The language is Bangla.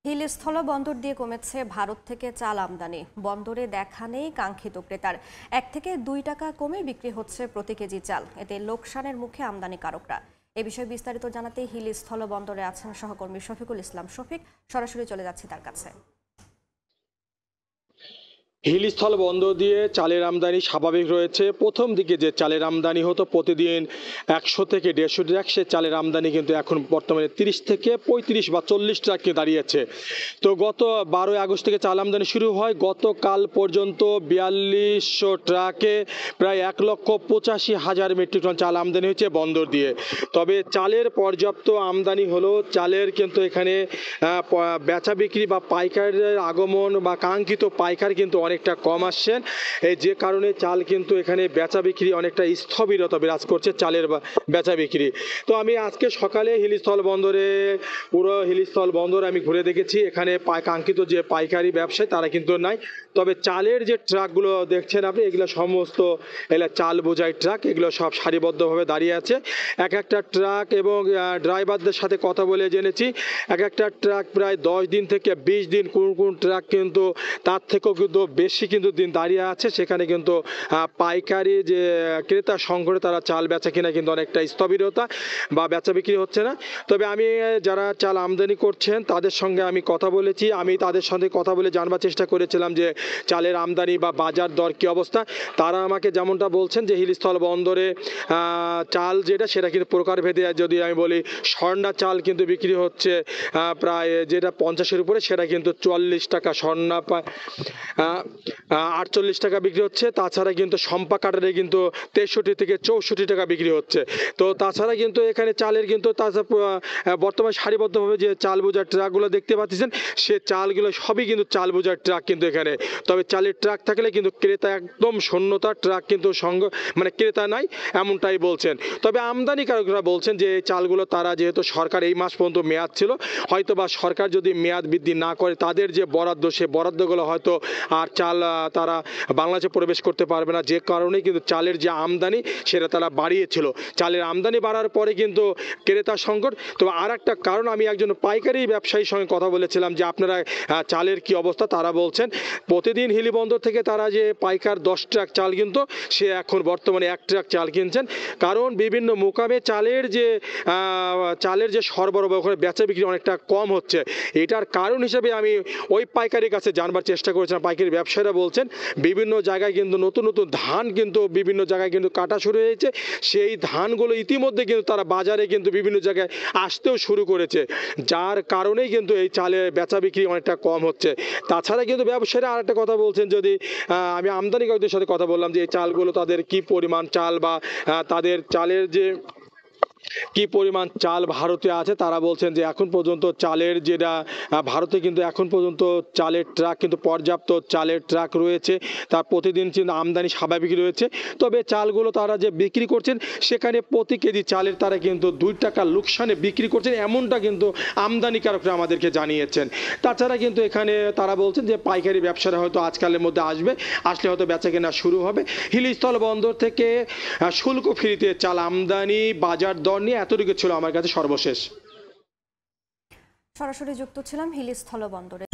হিল স্থলবন্দর দিয়ে কমেছে ভারত থেকে চাল আমদানি। বন্দরে দেখা নেই কাঙ্ক্ষিত ক্রেতার। 1 থেকে 2 টাকা কমে বিক্রি হচ্ছে প্রতি কেজি চাল। এতে লোকসানের মুখে আমদানিকারকরা। এ বিষয়ে বিস্তারিত জানাতে হিল স্থলবন্দরে আছেন সহকর্মী শফিকুল ইসলাম। শফিক, সরাসরি চলে যাচ্ছি তার কাছে। হিল স্থল বন্দর দিয়ে চালের আমদানি স্বাভাবিক রয়েছে। প্রথম দিকে যে চালের আমদানি হতো প্রতিদিন 100 থেকে 150 ট্রাক, সে চালের আমদানি কিন্তু এখন বর্তমানে 30 থেকে 35 বা 40 ট্রাকে দাঁড়িয়েছে। তো গত 12 আগস্ট থেকে চাল আমদানি শুরু হয়। গতকাল পর্যন্ত 4200 ট্রাকে প্রায় 1,85,000 মেট্রিক টন চাল আমদানি হয়েছে বন্দর দিয়ে। তবে চালের পর্যাপ্ত আমদানি হলো, চালের কিন্তু এখানে বেচা বিক্রি বা পাইকারের আগমন বা কাঙ্ক্ষিত পাইকার কিন্তু অনেকটা কম আসছেন। এই যে কারণে চাল কিন্তু এখানে বেচা বিক্রি অনেকটা স্থবিরতা বিরাজ করছে চালের বেচা বিক্রি। তো আমি আজকে সকালে হিলস্থল বন্দরে, পুরো হিলস্থল বন্দর আমি ঘুরে দেখেছি। এখানে কাঙ্ক্ষিত যে পাইকারি ব্যবসায়ী তারা কিন্তু নাই। তবে চালের যে ট্রাকগুলো দেখছেন আপনি, এগুলো সমস্ত এগুলো চাল বোঝাই ট্রাক, এগুলো সব সারিবদ্ধভাবে দাঁড়িয়ে আছে। এক একটা ট্রাক এবং ড্রাইভারদের সাথে কথা বলে জেনেছি এক একটা ট্রাক প্রায় 10 দিন থেকে 20 দিন, কোন ট্রাক কিন্তু তার থেকেও কিন্তু বেশি কিন্তু দিন দাঁড়িয়ে আছে। সেখানে কিন্তু পাইকারি যে ক্রেতা সংকটে তারা চাল বেচা কিনা কিন্তু অনেকটা স্থবিরতা বা বেচা বিক্রি হচ্ছে না। তবে আমি যারা চাল আমদানি করছেন তাদের সঙ্গে আমি কথা বলেছি। আমি তাদের সঙ্গে কথা বলে জানবার চেষ্টা করেছিলাম যে চালের আমদানি বা বাজার দর কী অবস্থা। তারা আমাকে যেমনটা বলছেন যে হিলস্থল বন্দরে চাল যেটা সেটা কিন্তু প্রকারভেদে, যদি আমি বলি স্বর্ণা চাল কিন্তু বিক্রি হচ্ছে প্রায় যেটা 50-এর উপরে, সেটা কিন্তু 44 টাকা, স্বর্ণা 48 টাকা বিক্রি হচ্ছে। তাছাড়া কিন্তু সম্পা কাটারে কিন্তু 63 থেকে 64 টাকা বিক্রি হচ্ছে। তো তাছাড়া কিন্তু এখানে চালের কিন্তু বর্তমানে সারিবদ্ধভাবে যে চাল বোঝার ট্রাকগুলো দেখতে পাচ্ছেন, সে চালগুলো সবই কিন্তু চাল বোঝার ট্রাক কিন্তু এখানে। তবে চালের ট্রাক থাকলে কিন্তু ক্রেতা একদম শূন্যতা, ট্রাক কিন্তু মানে ক্রেতা নাই এমনটাই বলছেন। তবে আমদানিকারকরা বলছেন যে এই চালগুলো তারা, যেহেতু সরকার এই মাস পর্যন্ত মেয়াদ ছিল, হয়তো বা সরকার যদি মেয়াদ বৃদ্ধি না করে তাদের যে বরাদ্দ, সে বরাদ্দগুলো হয়তো আর চাল তারা বাংলাদেশে প্রবেশ করতে পারবে না। যে কারণেই কিন্তু চালের যে আমদানি সেটা তারা বাড়িয়েছিল। চালের আমদানি বাড়ার পরে কিন্তু ক্রেতা সংকট। তো আর একটা কারণ, আমি একজন পাইকারি ব্যবসায়ীর সঙ্গে কথা বলেছিলাম যে আপনারা চালের কি অবস্থা। তারা বলছেন প্রতিদিন হিলি বন্দর থেকে তারা যে পাইকার 10 ট্রাক চাল কিনতো, সে এখন বর্তমানে 1 ট্রাক চাল কিনছেন। কারণ বিভিন্ন মোকামে চালের যে সরবরাহ, ওখানে বেচা বিক্রি অনেকটা কম হচ্ছে। এটার কারণ হিসেবে আমি ওই পাইকারির কাছে জানবার চেষ্টা করেছিলাম। পাইকারি ব্যবসায়ীরা বলছেন বিভিন্ন জায়গায় কিন্তু নতুন ধান কিন্তু বিভিন্ন জায়গায় কিন্তু কাটা শুরু হয়েছে। সেই ধানগুলো ইতিমধ্যে কিন্তু তারা বাজারে কিন্তু বিভিন্ন জায়গায় আসতেও শুরু করেছে, যার কারণেই কিন্তু এই চালের বেচা বিক্রি অনেকটা কম হচ্ছে। তাছাড়া কিন্তু ব্যবসায়ীরা আর একটা কথা বলছেন, যদি আমি আমদানিকারকদের সাথে কথা বললাম যে এই চালগুলো তাদের কি পরিমাণ চাল বা তাদের চালের যে কি পরিমাণ চাল ভারতে আছে, তারা বলছেন যে এখন পর্যন্ত চালের যেটা ভারতে কিন্তু এখন পর্যন্ত চালের ট্রাক কিন্তু পর্যাপ্ত চালের ট্রাক রয়েছে, তার প্রতিদিন কিন্তু আমদানি স্বাভাবিক রয়েছে। তবে চালগুলো তারা যে বিক্রি করছেন, সেখানে প্রতি কেজি চালের তারা কিন্তু 2 টাকা লোকসানে বিক্রি করছেন, এমনটা কিন্তু আমদানিকারকরা আমাদেরকে জানিয়েছেন। তাছাড়া কিন্তু এখানে তারা বলছেন যে পাইকারি ব্যবসারা হয়তো আজকালের মধ্যে আসলে হয়তো বেচা কেনা শুরু হবে। হিলস্থল বন্দর থেকে শুল্ক ফ্রিতে চাল আমদানি, বাজার দর নিয়ে এতটুকু ছিল আমার কাছে সর্বশেষ। সরাসরি যুক্ত ছিলাম হিল স্থলবন্দরে।